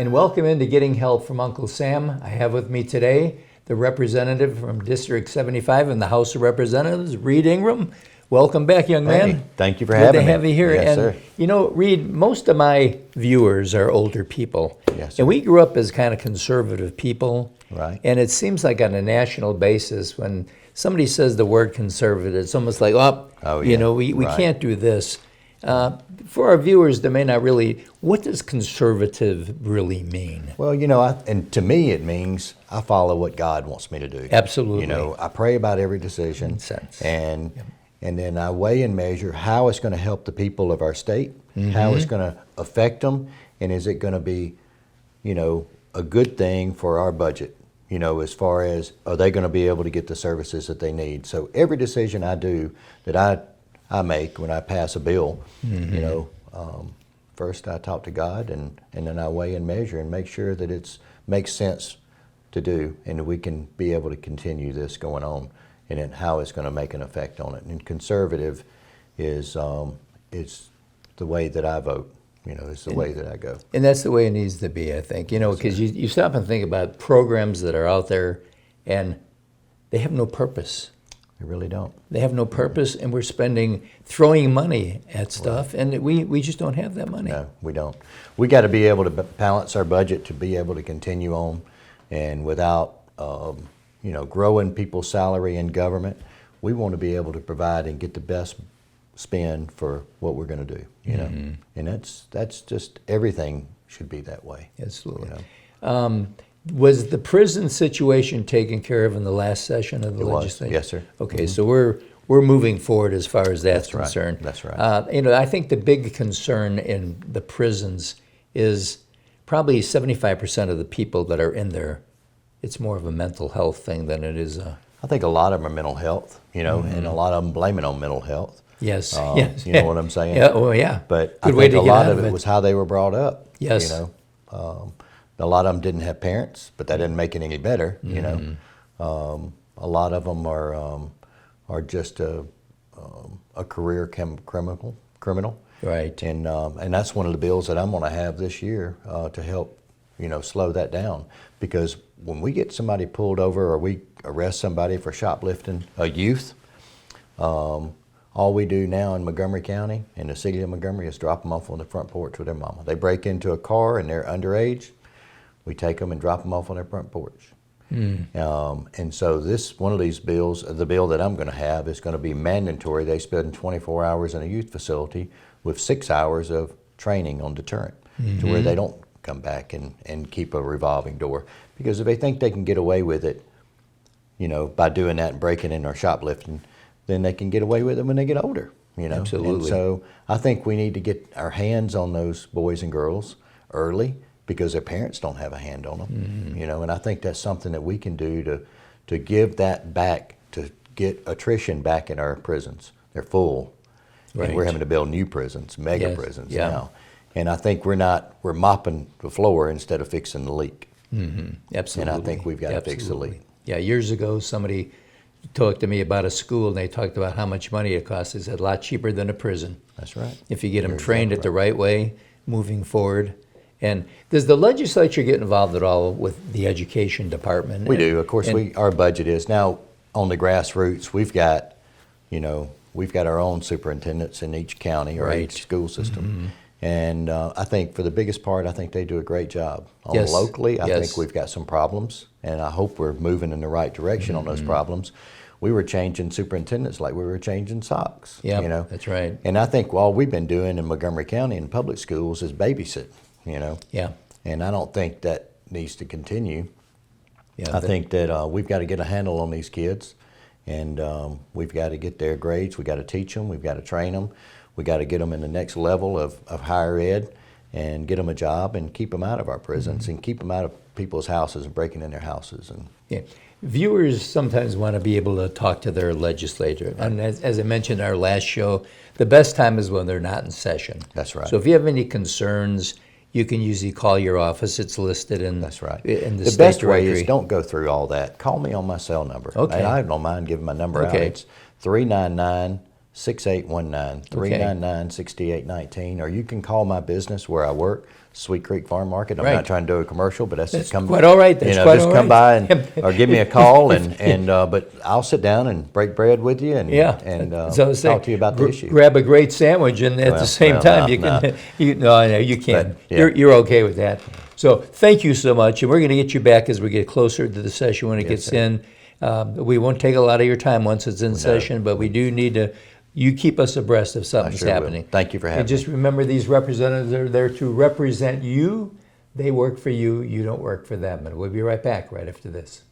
and welcome into Getting Help from Uncle Sam. I have with me today the representative from District 75 in the House of Representatives, Reid Ingram. Welcome back, young man. Hey, thank you for having me. Good to have you here. Yes, and sir. you know, Reid, most of my viewers are older people. Yes, sir. And we grew up as kind of conservative people. Right. And it seems like on a national basis, when somebody says the word conservative, it's almost like, yeah. we Right. can't do this. For our viewers that may not really, what does conservative really mean? Well, and to me it means I follow what God wants me to do. Absolutely. I pray about every decision. Makes sense. And then I weigh and measure how it's going to help the people of our state, how it's going to affect them, and is it going to be, a good thing for our budget, as far as are they going to be able to get the services that they need. So every decision I do that I make when I pass a bill, first I talk to God and then I weigh and measure and make sure that it makes sense to do and we can be able to continue this going on and then how it's going to make an effect on it. And conservative is the way that I vote, it's the way that I go. And that's the way it needs to be, I think, because you stop and think about programs that are out there and they have no purpose. They really don't. They have no purpose, and we're throwing money at stuff, and we just don't have that money. No, we don't. We got to be able to balance our budget to be able to continue on, and without, growing people's salary in government, we want to be able to provide and get the best spend for what we're going to do, and that's just everything should be that way. Absolutely. Was the prison situation taken care of in the last session of the legislature? Yes, sir. Okay, so we're moving forward as far as that's concerned. Right. That's right. I think the big concern in the prisons is probably 75% of the people that are in there, it's more of a mental health thing than it is a... I think a lot of them are mental health, and a lot of them blame it on mental health. Yes, yes. You know what I'm saying? Yeah, well, yeah. But Good I way think to a get lot out of it was how they were brought up. Yes. A lot of them didn't have parents, but that didn't make it any better. A lot of them are just a career criminal. Right. And that's one of the bills that I'm going to have this year to help slow that down, because when we get somebody pulled over or we arrest somebody for shoplifting, a youth, all we do now in Montgomery County, in the city of Montgomery, is drop them off on the front porch with their mama. They break into a car and they're underage. We take them and drop them off on their front porch. And so one of these bills, the bill that I'm going to have, is going to be mandatory. They spend 24 hours in a youth facility with 6 hours of training on deterrent to where they don't come back and keep a revolving door. Because if they think they can get away with it, by doing that and breaking in or shoplifting, then they can get away with it when they get older. Absolutely. And so I think we need to get our hands on those boys and girls early, because their parents don't have a hand on them, and I think that's something that we can do to give that back, to get attrition back in our prisons. They're full, right. And we're having to build new prisons, mega prisons yeah. now, and I think we're mopping the floor instead of fixing the leak. Absolutely. And I think we've got to fix the leak. Yeah, years ago somebody talked to me about a school, and they talked about how much money it costs. They said a lot cheaper than a prison. That's right. If you get them trained at the right way, moving forward. And does the legislature get involved at all with the education department? We do. Of course, our budget is now on the grassroots. We've got our own superintendents in each county or each school system. And I think for the biggest part, I think they do a great job. Locally, I think we've got some problems, and I hope we're moving in the right direction on those problems. We were changing superintendents like we were changing socks. Yeah, that's right. And I think all we've been doing in Montgomery County in public schools is babysit. Yeah. And I don't think that needs to continue. Yeah, I think that we've got to get a handle on these kids, and we've got to get their grades. We've got to teach them. We've got to train them. We've got to get them in the next level of higher ed and get them a job and keep them out of our prisons and keep them out of people's houses and breaking in their houses. Yeah. Viewers sometimes want to be able to talk to their legislator. And as I mentioned in our last show, the best time is when they're not in session. That's right. So if you have any concerns, you can usually call your office. It's listed in, That's right. in the The state best directory. way is don't go through all that. Call me on my cell number. Okay. And I don't mind giving my number out. Okay. It's 399 6819-399-6819, or you can call my business where I work, Sweet Creek Farm Market. I'm Right. not trying to do a commercial, but that's just come. quite all right. That's quite just all come right. by or give me a call, but I'll sit down and break bread with you and So talk to you about the issue. Grab a great sandwich, and at the same time, you can. no. No, you can. But, yeah. You're okay with that. So thank you so much, and we're going to get you back as we get closer to the session when it gets sir. in. We won't take a lot of your time once it's in session, but we do need to. You keep us abreast if something's sure will. happening. Thank you for having And just remember, these representatives are there to represent you. They work for you. You don't work for them. And we'll be right back right after this.